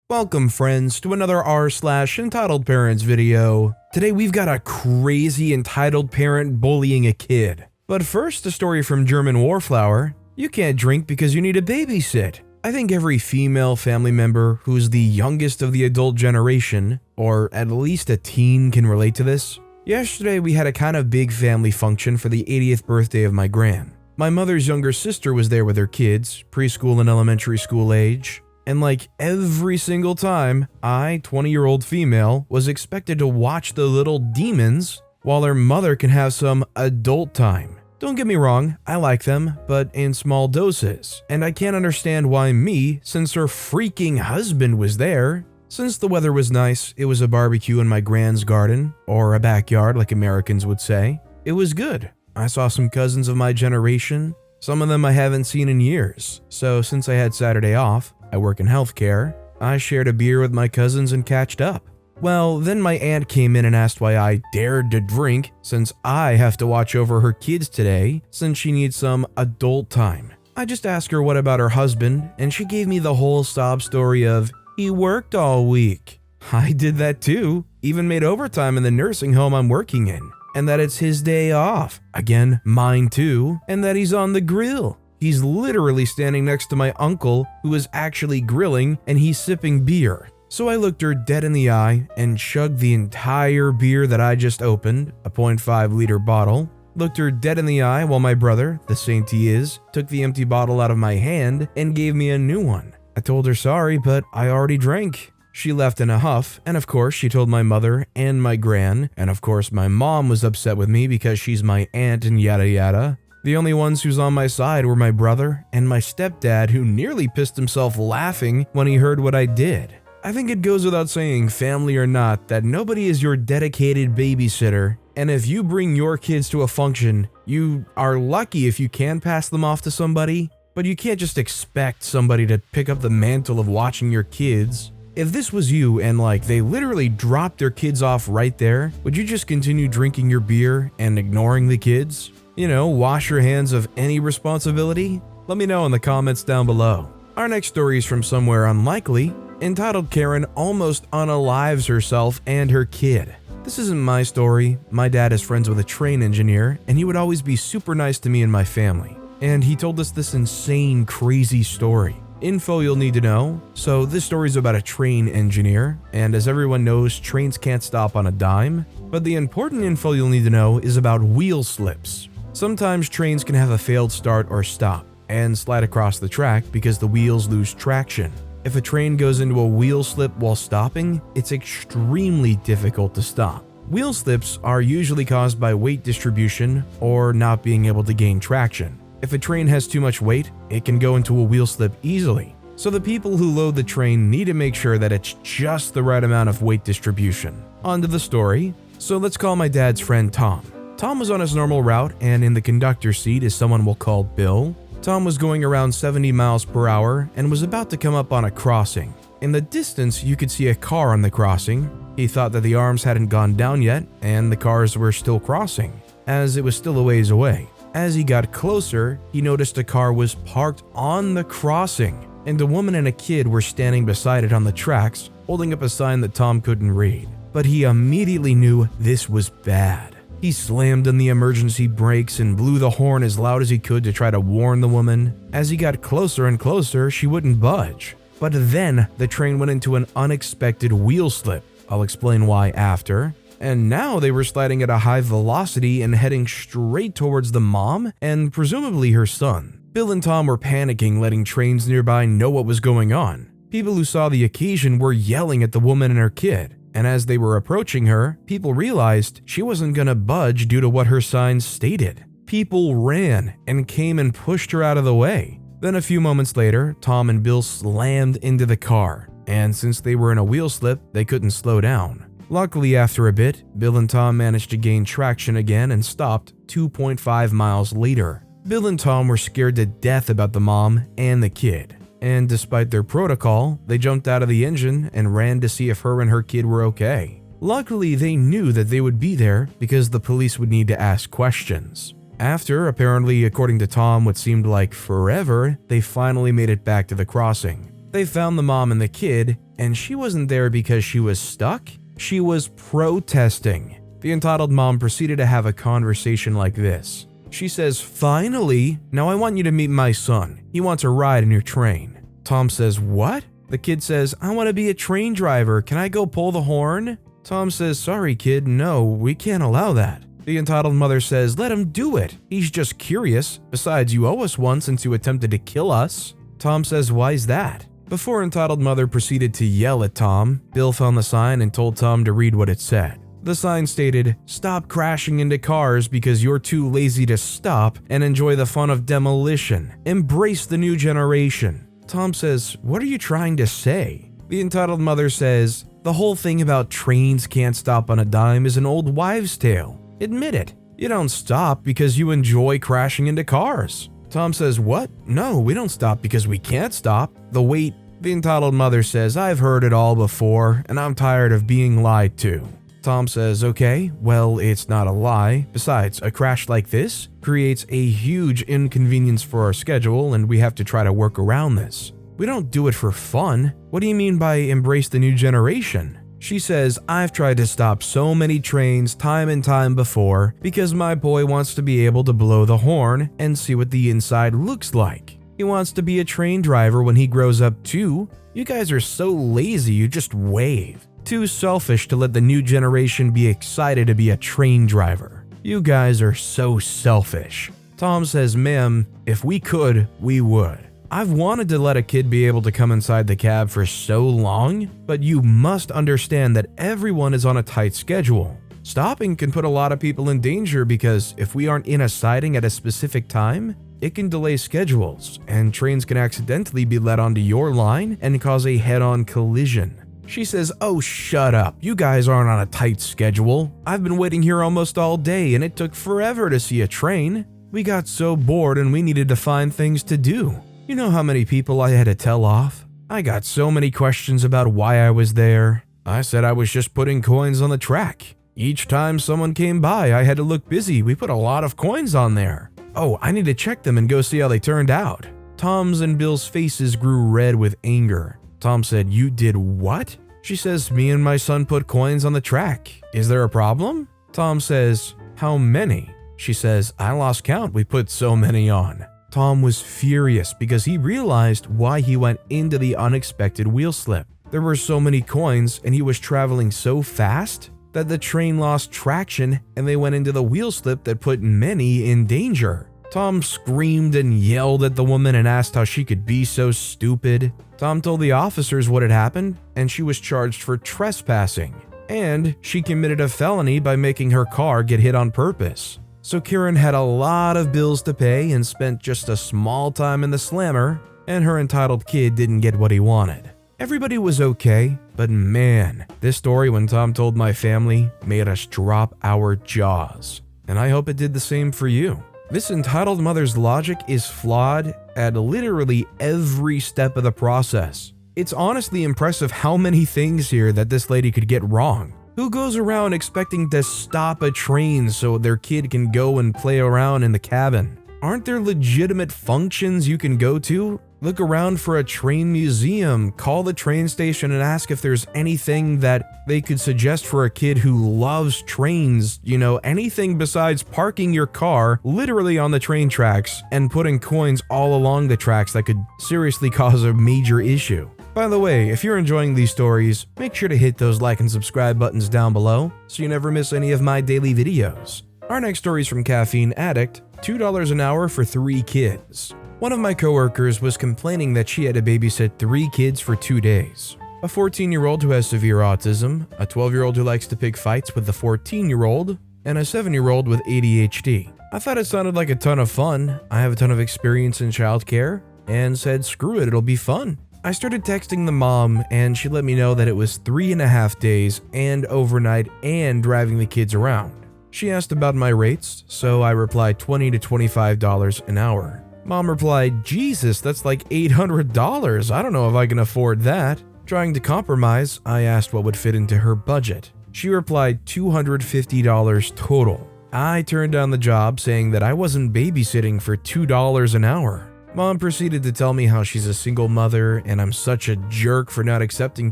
Welcome friends to another r/entitled parents video. Today we've got a crazy entitled parent bullying a kid. But first, a story from German Warflower. You can't drink because you need a babysit. I think every female family member who's the youngest of the adult generation, or at least a teen, can relate to this. Yesterday we had a kind of big family function for the 80th birthday of my gran. My mother's younger sister was there with her kids, preschool and elementary school age. And like every single time, I, 20-year-old female, was expected to watch the little demons while their mother can have some adult time. Don't get me wrong, I like them, but in small doses. And I can't understand why me, since her freaking husband was there. Since the weather was nice, it was a barbecue in my gran's garden, or a backyard like Americans would say. It was good. I saw some cousins of my generation. Some of them I haven't seen in years. So since I had Saturday off, I work in healthcare, I shared a beer with my cousins and catched up. Well, then my aunt came in and asked why I dared to drink since I have to watch over her kids today since she needs some adult time. I just asked her what about her husband and she gave me the whole sob story of, he worked all week. I did that too, even made overtime in the nursing home I'm working in. And that it's his day off, again mine too, and that he's on the grill. He's literally standing next to my uncle who is actually grilling and he's sipping beer. So I looked her dead in the eye and chugged the entire beer that I just opened, a 0.5 liter bottle. Looked her dead in the eye while my brother, the saint he is, took the empty bottle out of my hand and gave me a new one. I told her sorry, but I already drank. She left in a huff, and of course she told my mother and my gran, and of course my mom was upset with me because she's my aunt and yada yada. The only ones who's on my side were my brother and my stepdad, who nearly pissed himself laughing when he heard what I did. I think it goes without saying, family or not, that nobody is your dedicated babysitter, and if you bring your kids to a function, you are lucky if you can pass them off to somebody, but you can't just expect somebody to pick up the mantle of watching your kids. If this was you and they literally dropped their kids off right there, would you just continue drinking your beer and ignoring the kids? Wash your hands of any responsibility? Let me know in the comments down below. Our next story is from somewhere unlikely, entitled Karen almost unalives herself and her kid. This isn't my story. My dad is friends with a train engineer, and he would always be super nice to me and my family. And he told us this insane, crazy story. Info you'll need to know. So this story is about a train engineer, and as everyone knows, trains can't stop on a dime. But the important info you'll need to know is about wheel slips. Sometimes trains can have a failed start or stop and slide across the track because the wheels lose traction. If a train goes into a wheel slip while stopping, it's extremely difficult to stop. Wheel slips are usually caused by weight distribution or not being able to gain traction. If a train has too much weight, it can go into a wheel slip easily. So the people who load the train need to make sure that it's just the right amount of weight distribution. On to the story. So let's call my dad's friend Tom. Tom was on his normal route, and in the conductor's seat is someone we'll call Bill. Tom was going around 70 miles per hour and was about to come up on a crossing. In the distance, you could see a car on the crossing. He thought that the arms hadn't gone down yet, and the cars were still crossing, as it was still a ways away. As he got closer, he noticed a car was parked on the crossing, and a woman and a kid were standing beside it on the tracks, holding up a sign that Tom couldn't read. But he immediately knew this was bad. He slammed on the emergency brakes and blew the horn as loud as he could to try to warn the woman. As he got closer and closer, she wouldn't budge. But then the train went into an unexpected wheel slip. I'll explain why after. And now they were sliding at a high velocity and heading straight towards the mom and presumably her son. Bill and Tom were panicking, letting trains nearby know what was going on. People who saw the occasion were yelling at the woman and her kid. And as they were approaching her, people realized she wasn't gonna budge due to what her signs stated. People ran and came and pushed her out of the way. Then a few moments later, Tom and Bill slammed into the car, and since they were in a wheel slip, they couldn't slow down. Luckily, after a bit, Bill and Tom managed to gain traction again and stopped 2.5 miles later. Bill and Tom were scared to death about the mom and the kid. And despite their protocol, they jumped out of the engine and ran to see if her and her kid were okay. Luckily, they knew that they would be there because the police would need to ask questions. After, apparently, according to Tom, what seemed like forever, they finally made it back to the crossing. They found the mom and the kid, and she wasn't there because she was stuck, she was protesting. The entitled mom proceeded to have a conversation like this. She says, "Finally, now I want you to meet my son. He wants a ride in your train." Tom says, "What?" The kid says, "I want to be a train driver. Can I go pull the horn?" Tom says, "Sorry, kid, no, we can't allow that." The entitled mother says, "Let him do it. He's just curious. Besides, you owe us one since you attempted to kill us." Tom says, "Why's that?" Before entitled mother proceeded to yell at Tom, Bill found the sign and told Tom to read what it said. The sign stated, "Stop crashing into cars because you're too lazy to stop and enjoy the fun of demolition. Embrace the new generation." Tom says, "What are you trying to say?" The entitled mother says, "The whole thing about trains can't stop on a dime is an old wives' tale. Admit it. You don't stop because you enjoy crashing into cars." Tom says, "What? No, we don't stop because we can't stop. The entitled mother says, "I've heard it all before, and I'm tired of being lied to." Tom says, "Okay, well, it's not a lie. Besides, a crash like this creates a huge inconvenience for our schedule, and we have to try to work around this. We don't do it for fun. What do you mean by embrace the new generation?" She says, "I've tried to stop so many trains time and time before because my boy wants to be able to blow the horn and see what the inside looks like. He wants to be a train driver when he grows up too. You guys are so lazy, you just wave. Too selfish to let the new generation be excited to be a train driver. You guys are so selfish." Tom says, "Ma'am, if we could, we would. I've wanted to let a kid be able to come inside the cab for so long, but you must understand that everyone is on a tight schedule. Stopping can put a lot of people in danger because if we aren't in a siding at a specific time, it can delay schedules, and trains can accidentally be let onto your line and cause a head-on collision." She says, "Oh, shut up. You guys aren't on a tight schedule. I've been waiting here almost all day and it took forever to see a train. We got so bored and we needed to find things to do. You know how many people I had to tell off? I got so many questions about why I was there. I said I was just putting coins on the track. Each time someone came by, I had to look busy. We put a lot of coins on there. Oh, I need to check them and go see how they turned out." Tom's and Bill's faces grew red with anger. Tom said, "You did what?" She says, "Me and my son put coins on the track. Is there a problem?" Tom says, "How many?" She says, "I lost count. We put so many on." Tom was furious because he realized why he went into the unexpected wheel slip. There were so many coins and he was traveling so fast that the train lost traction and they went into the wheel slip that put many in danger. Tom screamed and yelled at the woman and asked how she could be so stupid. Tom told the officers what had happened and she was charged for trespassing. And she committed a felony by making her car get hit on purpose. So Karen had a lot of bills to pay and spent just a small time in the slammer, and her entitled kid didn't get what he wanted. Everybody was okay, but man, this story when Tom told my family made us drop our jaws. And I hope it did the same for you. This entitled mother's logic is flawed at literally every step of the process. It's honestly impressive how many things here that this lady could get wrong. Who goes around expecting to stop a train so their kid can go and play around in the cabin? Aren't there legitimate functions you can go to? Look around for a train museum, call the train station and ask if there's anything that they could suggest for a kid who loves trains, anything besides parking your car literally on the train tracks and putting coins all along the tracks that could seriously cause a major issue. By the way, if you're enjoying these stories, make sure to hit those like and subscribe buttons down below so you never miss any of my daily videos. Our next story is from Caffeine Addict, $2 an hour for 3 kids. One of my coworkers was complaining that she had to babysit 3 kids for 2 days. A 14-year-old who has severe autism, a 12-year-old who likes to pick fights with a 14-year-old, and a 7-year-old with ADHD. I thought it sounded like a ton of fun. I have a ton of experience in childcare, and said screw it, it'll be fun. I started texting the mom and she let me know that it was 3.5 days and overnight and driving the kids around. She asked about my rates, so I replied $20 to $25 an hour. Mom replied, "Jesus, that's like $800. I don't know if I can afford that." Trying to compromise, I asked what would fit into her budget. She replied $250 total. I turned down the job saying that I wasn't babysitting for $2 an hour. Mom proceeded to tell me how she's a single mother and I'm such a jerk for not accepting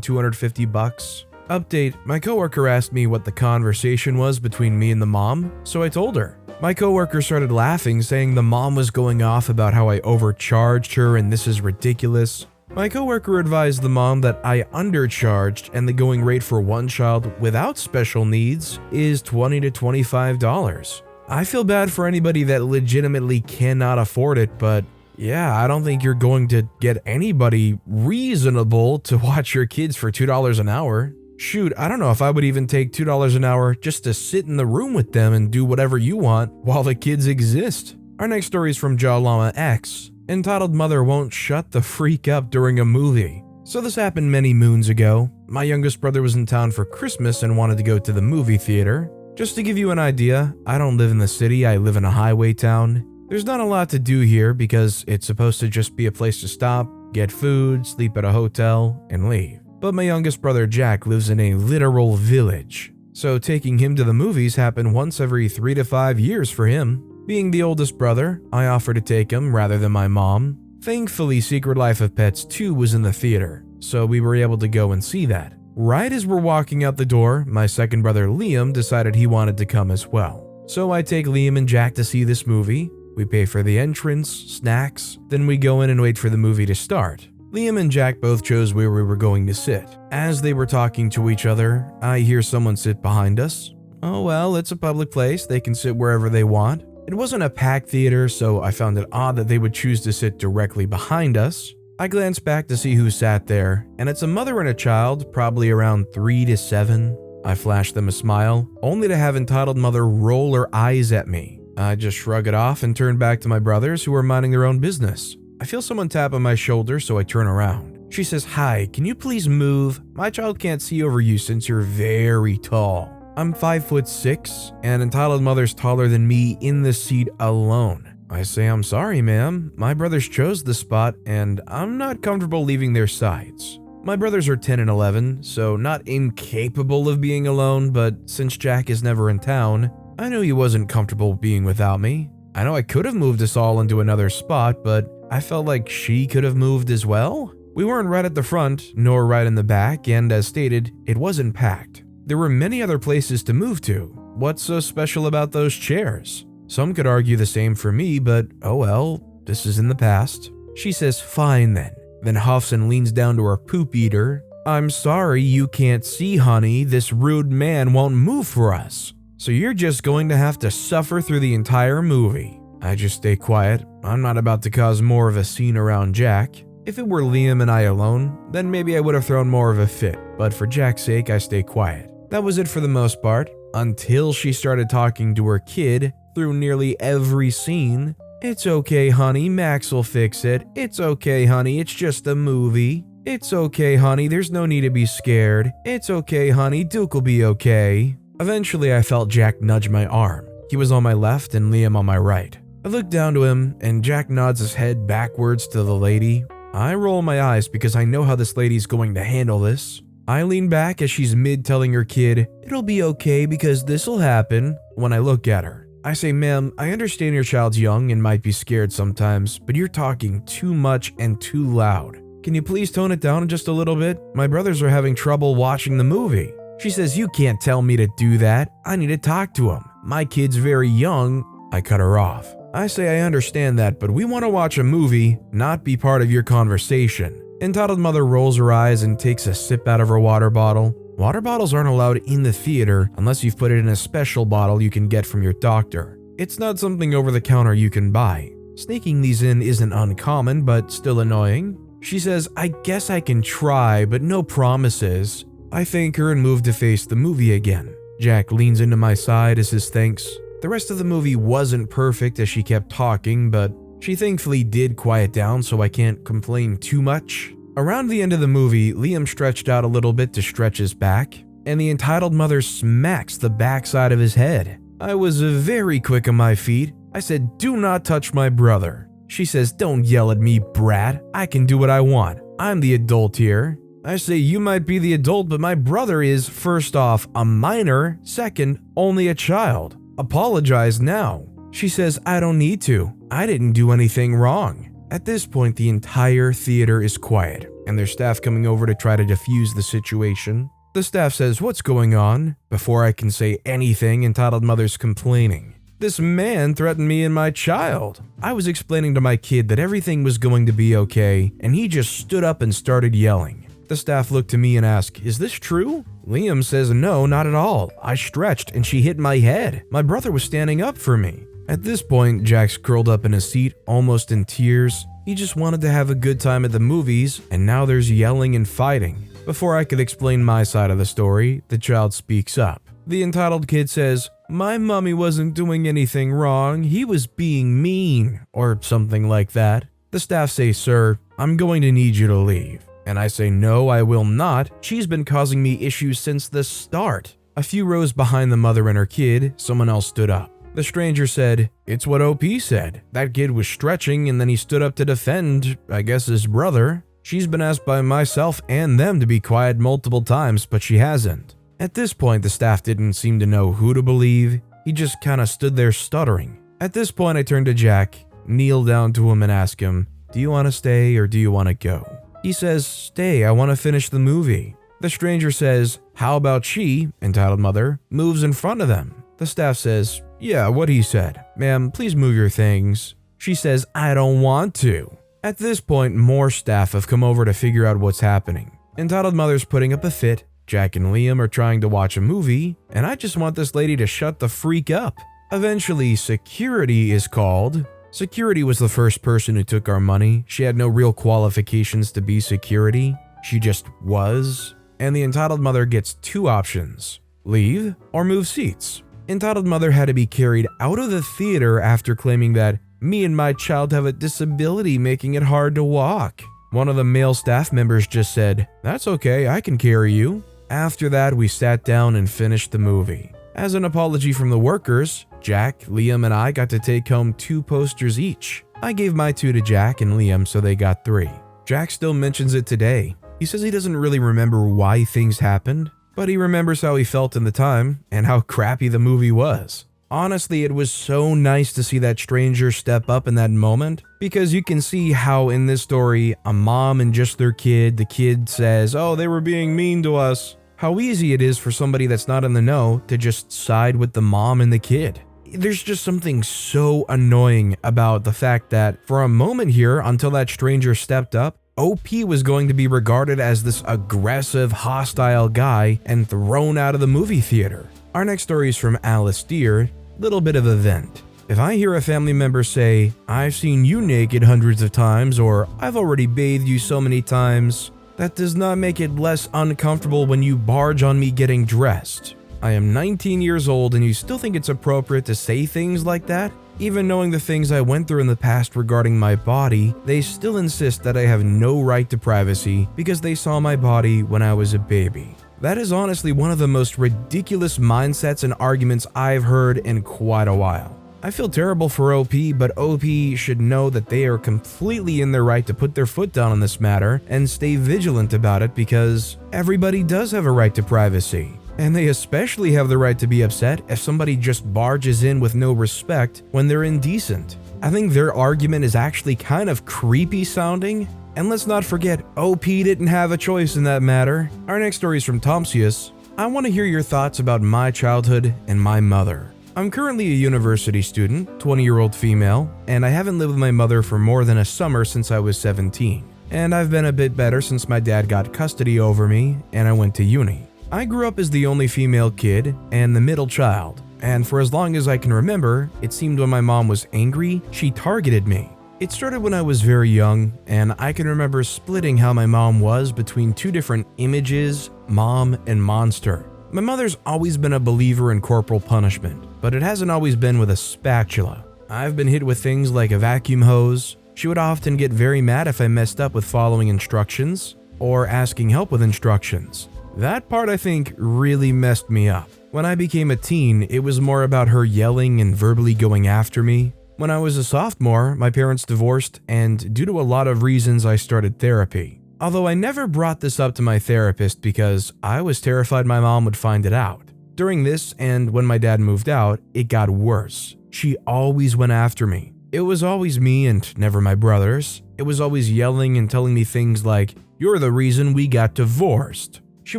$250. Update, my coworker asked me what the conversation was between me and the mom, so I told her. My coworker started laughing, saying the mom was going off about how I overcharged her and this is ridiculous. My coworker advised the mom that I undercharged and the going rate for one child without special needs is $20 to $25. I feel bad for anybody that legitimately cannot afford it, but yeah, I don't think you're going to get anybody reasonable to watch your kids for $2 an hour. Shoot, I don't know if I would even take $2 an hour just to sit in the room with them and do whatever you want while the kids exist. Our next story is from Llama X, entitled Mother Won't Shut the Freak Up During a Movie. So this happened many moons ago. My youngest brother was in town for Christmas and wanted to go to the movie theater. Just to give you an idea, I don't live in the city, I live in a highway town. There's not a lot to do here because it's supposed to just be a place to stop, get food, sleep at a hotel, and leave. But my youngest brother Jack lives in a literal village, so taking him to the movies happened once every 3 to 5 years for him. Being the oldest brother, I offered to take him rather than my mom. Thankfully, Secret Life of Pets 2 was in the theater, so we were able to go and see that. Right as we're walking out the door, my second brother Liam decided he wanted to come as well. So I take Liam and Jack to see this movie. We pay for the entrance, snacks, then we go in and wait for the movie to start. Liam and Jack both chose where we were going to sit. As they were talking to each other, I hear someone sit behind us. Oh well, it's a public place, they can sit wherever they want. It wasn't a packed theater, so I found it odd that they would choose to sit directly behind us. I glanced back to see who sat there, and it's a mother and a child, probably around 3 to 7. I flashed them a smile, only to have entitled mother roll her eyes at me. I just shrug it off and turn back to my brothers who are minding their own business. I feel someone tap on my shoulder, so I turn around. She says, "Hi, can you please move? My child can't see over you since you're very tall." I'm 5'6", and entitled mother's taller than me in the seat alone. I say, "I'm sorry, ma'am. My brothers chose the spot, and I'm not comfortable leaving their sides." My brothers are 10 and 11, so not incapable of being alone, but since Jack is never in town, I knew he wasn't comfortable being without me. I know I could have moved us all into another spot, but I felt like she could have moved as well. We weren't right at the front, nor right in the back, and as stated, it wasn't packed. There were many other places to move to. What's so special about those chairs? Some could argue the same for me, but oh well, this is in the past. She says, "Fine then huffs and leans down to her poop eater. "I'm sorry you can't see, honey. This rude man won't move for us. So you're just going to have to suffer through the entire movie." I just stay quiet. I'm not about to cause more of a scene around Jack. If it were Liam and I alone, then maybe I would have thrown more of a fit, but for Jack's sake, I stay quiet. That was it for the most part, until she started talking to her kid through nearly every scene. "It's okay, honey, Max will fix it. It's okay, honey, it's just a movie. It's okay, honey, there's no need to be scared. It's okay, honey, Duke will be okay." Eventually, I felt Jack nudge my arm. He was on my left and Liam on my right. I look down to him, and Jack nods his head backwards to the lady. I roll my eyes because I know how this lady's going to handle this. I lean back as she's mid-telling her kid, "It'll be okay because this'll happen," when I look at her. I say, "Ma'am, I understand your child's young and might be scared sometimes, but you're talking too much and too loud. Can you please tone it down just a little bit? My brothers are having trouble watching the movie." She says, "You can't tell me to do that. I need to talk to him. My kid's very young." I cut her off. I say, "I understand that, but we want to watch a movie, not be part of your conversation." Entitled mother rolls her eyes and takes a sip out of her water bottle. Water bottles aren't allowed in the theater unless you've put it in a special bottle you can get from your doctor. It's not something over the counter you can buy. Sneaking these in isn't uncommon, but still annoying. She says, "I guess I can try, but no promises." I thank her and move to face the movie again. Jack leans into my side as his thanks. The rest of the movie wasn't perfect as she kept talking, but she thankfully did quiet down, so I can't complain too much. Around the end of the movie, Liam stretched out a little bit to stretch his back, and the entitled mother smacks the backside of his head. I was very quick on my feet. I said, "Do not touch my brother." She says, "Don't yell at me, brat. I can do what I want. I'm the adult here." I say, "You might be the adult, but my brother is, first off, a minor, second, only a child. Apologize now." She says, "I don't need to. I didn't do anything wrong." At this point, the entire theater is quiet, and there's staff coming over to try to defuse the situation. The staff says, "What's going on?" Before I can say anything, entitled mother's complaining. "This man threatened me and my child." I was explaining to my kid that everything was going to be okay, and he just stood up and started yelling. The staff looked to me and asked, "Is this true?" Liam says, "No, not at all. I stretched and she hit my head. My brother was standing up for me." At this point, Jack's curled up in his seat, almost in tears. He just wanted to have a good time at the movies, and now there's yelling and fighting. Before I could explain my side of the story, the child speaks up. The entitled kid says, "My mommy wasn't doing anything wrong. He was being mean," or something like that. The staff say, "Sir, I'm going to need you to leave." And I say, "No, I will not. She's been causing me issues since the start." A few rows behind the mother and her kid, someone else stood up. The stranger said, "It's what OP said. That kid was stretching and then he stood up to defend, I guess, his brother. She's been asked by myself and them to be quiet multiple times, but she hasn't." At this point, the staff didn't seem to know who to believe. He just kinda stood there stuttering. At this point, I turned to Jack, kneel down to him and ask him, "Do you want to stay or do you want to go?" He says, "Stay, I want to finish the movie." The stranger says, "How about she," entitled mother, moves in front of them. The staff says, "Yeah, what he said. Ma'am, please move your things." She says, "I don't want to." At this point, more staff have come over to figure out what's happening. Entitled mother's putting up a fit, Jack and Liam are trying to watch a movie, and I just want this lady to shut the freak up. Eventually, security is called. Security was the first person who took our money. She had no real qualifications to be security. She just was. And the entitled mother gets two options: leave or move seats. Entitled mother had to be carried out of the theater after claiming that me and my child have a disability making it hard to walk. One of the male staff members just said, "That's okay, I can carry you." After that, we sat down and finished the movie. As an apology from the workers, Jack, Liam, and I got to take home 2 posters each. I gave my 2 to Jack and Liam, so they got 3. Jack still mentions it today. He says he doesn't really remember why things happened, but he remembers how he felt in the time and how crappy the movie was. Honestly, it was so nice to see that stranger step up in that moment, because you can see how in this story, a mom and just their kid, the kid says, "Oh, they were being mean to us." How easy it is for somebody that's not in the know to just side with the mom and the kid. There's just something so annoying about the fact that for a moment here, until that stranger stepped up, OP was going to be regarded as this aggressive, hostile guy and thrown out of the movie theater. Our next story is from Alice Deer. Little bit of a vent. If I hear a family member say, "I've seen you naked hundreds of times," or "I've already bathed you so many times," that does not make it less uncomfortable when you barge on me getting dressed. I am 19 years old and you still think it's appropriate to say things like that? Even knowing the things I went through in the past regarding my body, they still insist that I have no right to privacy because they saw my body when I was a baby. That is honestly one of the most ridiculous mindsets and arguments I've heard in quite a while. I feel terrible for OP, but OP should know that they are completely in their right to put their foot down on this matter and stay vigilant about it, because everybody does have a right to privacy. And they especially have the right to be upset if somebody just barges in with no respect when they're indecent. I think their argument is actually kind of creepy sounding. And let's not forget, OP didn't have a choice in that matter. Our next story is from Tomsius. I want to hear your thoughts about my childhood and my mother. I'm currently a university student, 20-year-old female, and I haven't lived with my mother for more than a summer since I was 17. And I've been a bit better since my dad got custody over me and I went to uni. I grew up as the only female kid and the middle child, and for as long as I can remember, it seemed when my mom was angry, she targeted me. It started when I was very young, and I can remember splitting how my mom was between 2 different images, mom and monster. My mother's always been a believer in corporal punishment, but it hasn't always been with a spatula. I've been hit with things like a vacuum hose. She would often get very mad if I messed up with following instructions or asking help with instructions. That part, I think, really messed me up. When I became a teen, it was more about her yelling and verbally going after me. When I was a sophomore, my parents divorced, and due to a lot of reasons, I started therapy. Although I never brought this up to my therapist because I was terrified my mom would find it out. During this, and when my dad moved out, it got worse. She always went after me. It was always me and never my brothers. It was always yelling and telling me things like, "You're the reason we got divorced." She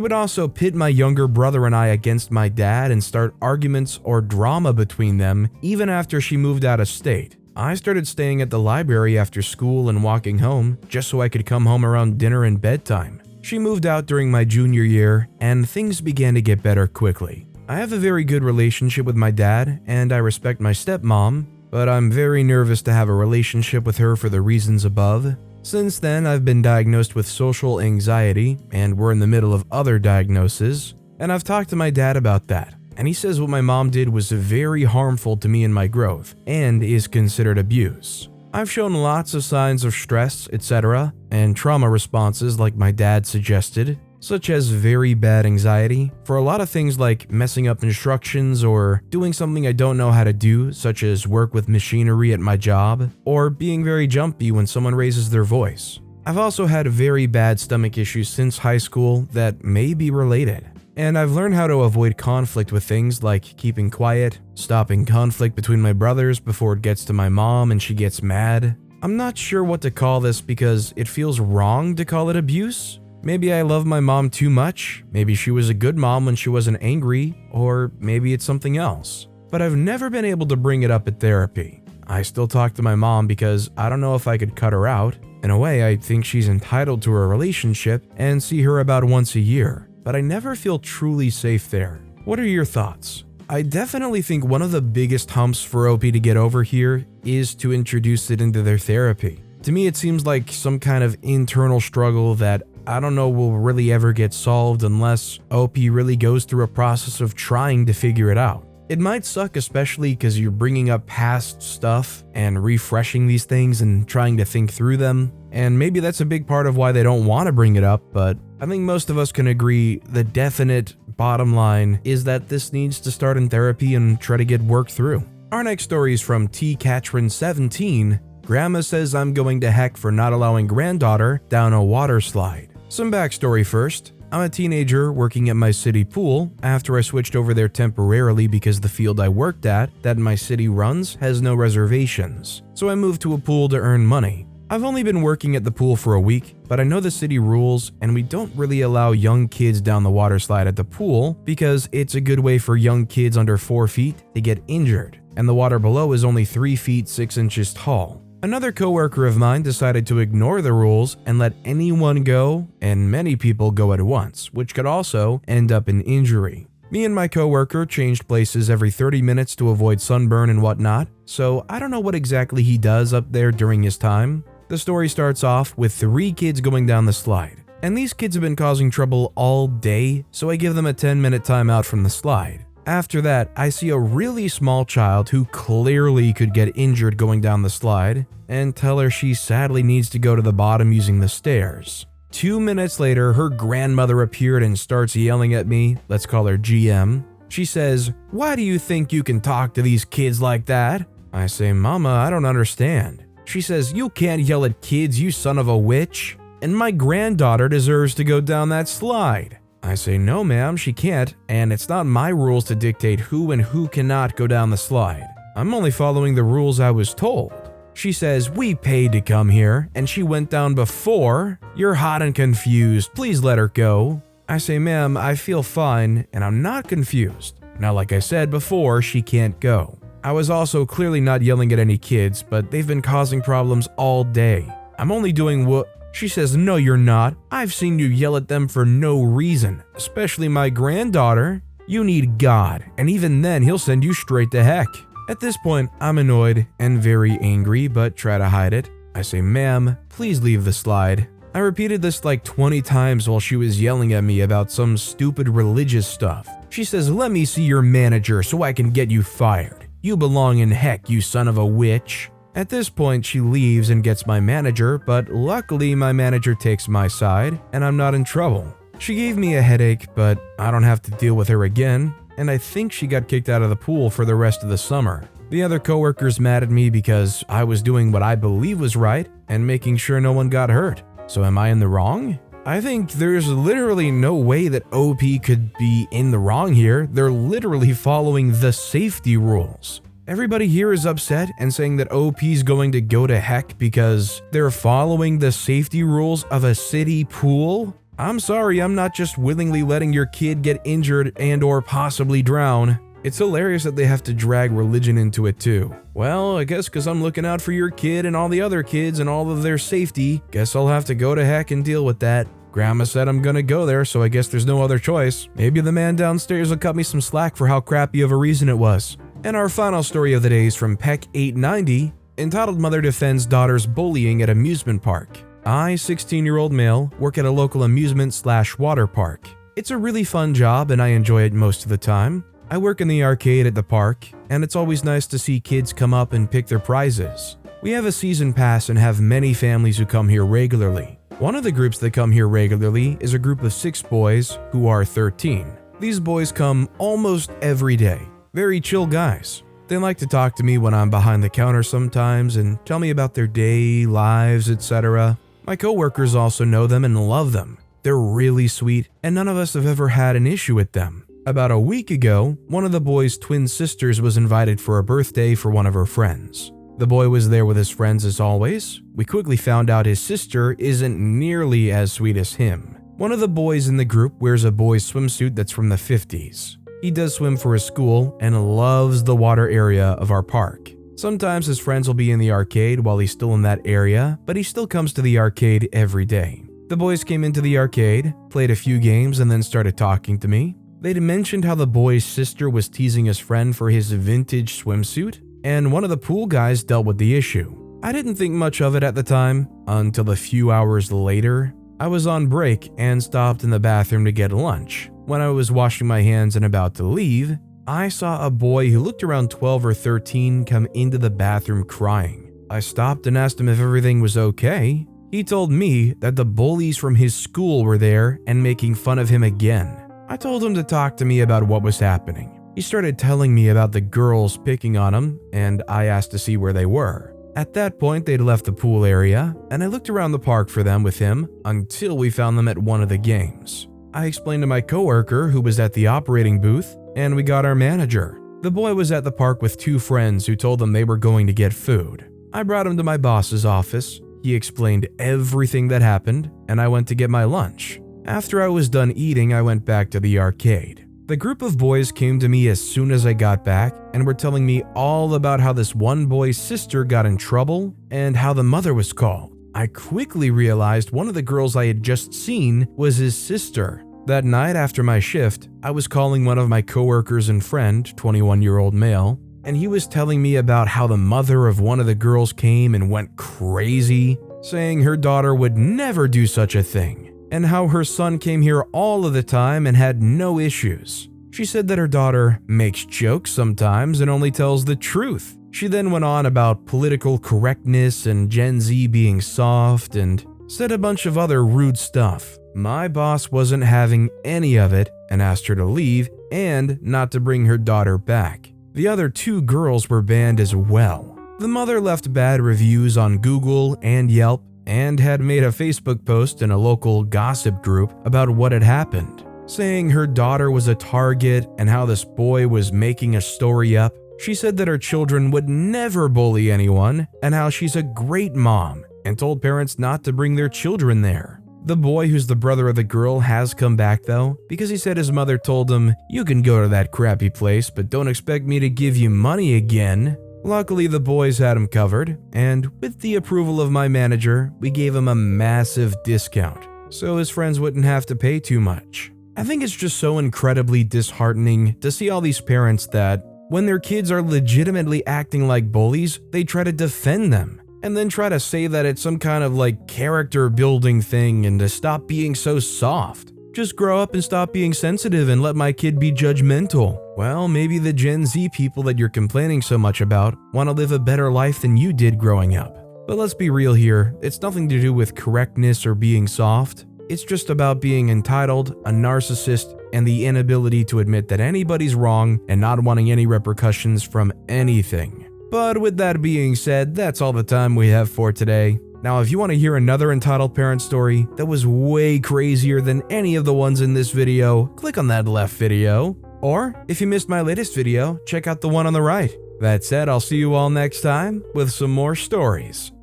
would also pit my younger brother and I against my dad and start arguments or drama between them even after she moved out of state. I started staying at the library after school and walking home just so I could come home around dinner and bedtime. She moved out during my junior year and things began to get better quickly. I have a very good relationship with my dad and I respect my stepmom, but I'm very nervous to have a relationship with her for the reasons above. Since then, I've been diagnosed with social anxiety, and we're in the middle of other diagnoses, and I've talked to my dad about that, and he says what my mom did was very harmful to me and my growth, and is considered abuse. I've shown lots of signs of stress, etc., and trauma responses like my dad suggested, such as very bad anxiety, for a lot of things like messing up instructions or doing something I don't know how to do, such as work with machinery at my job, or being very jumpy when someone raises their voice. I've also had very bad stomach issues since high school that may be related, and I've learned how to avoid conflict with things like keeping quiet, stopping conflict between my brothers before it gets to my mom and she gets mad. I'm not sure what to call this because it feels wrong to call it abuse. Maybe I love my mom too much, maybe she was a good mom when she wasn't angry, or maybe it's something else. But I've never been able to bring it up at therapy. I still talk to my mom because I don't know if I could cut her out. In a way, I think she's entitled to a relationship and see her about once a year, but I never feel truly safe there. What are your thoughts? I definitely think one of the biggest humps for OP to get over here is to introduce it into their therapy. To me, it seems like some kind of internal struggle that I don't know will really ever get solved unless OP really goes through a process of trying to figure it out. It might suck, especially because you're bringing up past stuff and refreshing these things and trying to think through them. And maybe that's a big part of why they don't want to bring it up, but I think most of us can agree the definite bottom line is that this needs to start in therapy and try to get worked through. Our next story is from T-Catrin17. Grandma says I'm going to heck for not allowing granddaughter down a water slide. Some backstory first. I'm a teenager working at my city pool after I switched over there temporarily because the field I worked at that my city runs has no reservations. So I moved to a pool to earn money. I've only been working at the pool for a week, but I know the city rules and we don't really allow young kids down the water slide at the pool because it's a good way for young kids under 4 feet to get injured, and the water below is only 3 feet 6 inches tall. Another coworker of mine decided to ignore the rules and let anyone go, and many people go at once, which could also end up in injury. Me and my coworker changed places every 30 minutes to avoid sunburn and whatnot, so I don't know what exactly he does up there during his time. The story starts off with 3 kids going down the slide, and these kids have been causing trouble all day, so I give them a 10-minute timeout from the slide. After that, I see a really small child who clearly could get injured going down the slide and tell her she sadly needs to go to the bottom using the stairs. 2 minutes later, her grandmother appeared and starts yelling at me. Let's call her GM. She says, "Why do you think you can talk to these kids like that?" I say, "Mama, I don't understand." She says, "You can't yell at kids, you son of a witch. And my granddaughter deserves to go down that slide." I say, "No ma'am, she can't, and it's not my rules to dictate who and who cannot go down the slide. I'm only following the rules I was told." She says, "We paid to come here, and she went down before. You're hot and confused, please let her go." I say, "Ma'am, I feel fine, and I'm not confused. Now like I said before, she can't go." I was also clearly not yelling at any kids, but they've been causing problems all day. I'm only doing what... She says, "No, you're not. I've seen you yell at them for no reason, especially my granddaughter. You need God, and even then he'll send you straight to heck." At this point, I'm annoyed and very angry, but try to hide it. I say, "Ma'am, please leave the slide." I repeated this like 20 times while she was yelling at me about some stupid religious stuff. She says, "Let me see your manager so I can get you fired. You belong in heck, you son of a witch." At this point, she leaves and gets my manager, but luckily my manager takes my side and I'm not in trouble. She gave me a headache, but I don't have to deal with her again, and I think she got kicked out of the pool for the rest of the summer. The other coworkers mad at me because I was doing what I believe was right and making sure no one got hurt. So am I in the wrong? I think there's literally no way that OP could be in the wrong here. They're literally following the safety rules. Everybody here is upset and saying that OP's going to go to heck because they're following the safety rules of a city pool? I'm sorry, I'm not just willingly letting your kid get injured and or possibly drown. It's hilarious that they have to drag religion into it too. Well, I guess because I'm looking out for your kid and all the other kids and all of their safety, guess I'll have to go to heck and deal with that. Grandma said I'm gonna go there, so I guess there's no other choice. Maybe the man downstairs will cut me some slack for how crappy of a reason it was. And our final story of the day is from Peck890, entitled Mother Defends Daughter's Bullying at Amusement Park. I, 16-year-old male, work at a local amusement/water park. It's a really fun job and I enjoy it most of the time. I work in the arcade at the park, and it's always nice to see kids come up and pick their prizes. We have a season pass and have many families who come here regularly. One of the groups that come here regularly is a group of 6 boys who are 13. These boys come almost every day. Very chill guys. They like to talk to me when I'm behind the counter sometimes and tell me about their day, lives, etc. My coworkers also know them and love them. They're really sweet, and none of us have ever had an issue with them. About a week ago, one of the boys' twin sisters was invited for a birthday for one of her friends. The boy was there with his friends as always. We quickly found out his sister isn't nearly as sweet as him. One of the boys in the group wears a boy's swimsuit that's from the 50s. He does swim for his school and loves the water area of our park. Sometimes his friends will be in the arcade while he's still in that area, but he still comes to the arcade every day. The boys came into the arcade, played a few games, and then started talking to me. They'd mentioned how the boy's sister was teasing his friend for his vintage swimsuit, and one of the pool guys dealt with the issue. I didn't think much of it at the time, until a few hours later. I was on break and stopped in the bathroom to get lunch. When I was washing my hands and about to leave, I saw a boy who looked around 12 or 13 come into the bathroom crying. I stopped and asked him if everything was okay. He told me that the bullies from his school were there and making fun of him again. I told him to talk to me about what was happening. He started telling me about the girls picking on him, and I asked to see where they were. At that point, they'd left the pool area, and I looked around the park for them with him until we found them at one of the games. I explained to my coworker who was at the operating booth, and we got our manager. The boy was at the park with 2 friends who told them they were going to get food. I brought him to my boss's office. He explained everything that happened, and I went to get my lunch. After I was done eating, I went back to the arcade. The group of boys came to me as soon as I got back and were telling me all about how this one boy's sister got in trouble and how the mother was called. I quickly realized one of the girls I had just seen was his sister. That night after my shift, I was calling one of my coworkers and friend, 21-year-old male, and he was telling me about how the mother of one of the girls came and went crazy, saying her daughter would never do such a thing, and how her son came here all of the time and had no issues. She said that her daughter makes jokes sometimes and only tells the truth. She then went on about political correctness and Gen Z being soft and said a bunch of other rude stuff. My boss wasn't having any of it and asked her to leave and not to bring her daughter back. The other 2 girls were banned as well. The mother left bad reviews on Google and Yelp and had made a Facebook post in a local gossip group about what had happened, saying her daughter was a target and how this boy was making a story up. She said that her children would never bully anyone and how she's a great mom and told parents not to bring their children there. The boy, who's the brother of the girl, has come back though because he said his mother told him, "You can go to that crappy place, but don't expect me to give you money again." Luckily, the boys had him covered, and with the approval of my manager, we gave him a massive discount so his friends wouldn't have to pay too much. I think it's just so incredibly disheartening to see all these parents that when their kids are legitimately acting like bullies, they try to defend them and then try to say that it's some kind of character building thing and to stop being so soft. Just grow up and stop being sensitive and let my kid be judgmental. Well, maybe the Gen Z people that you're complaining so much about want to live a better life than you did growing up. But let's be real here, it's nothing to do with correctness or being soft. It's just about being entitled, a narcissist, and the inability to admit that anybody's wrong and not wanting any repercussions from anything. But with that being said, that's all the time we have for today. Now, if you want to hear another entitled parent story that was way crazier than any of the ones in this video, click on that left video. Or, if you missed my latest video, check out the one on the right. That said, I'll see you all next time with some more stories.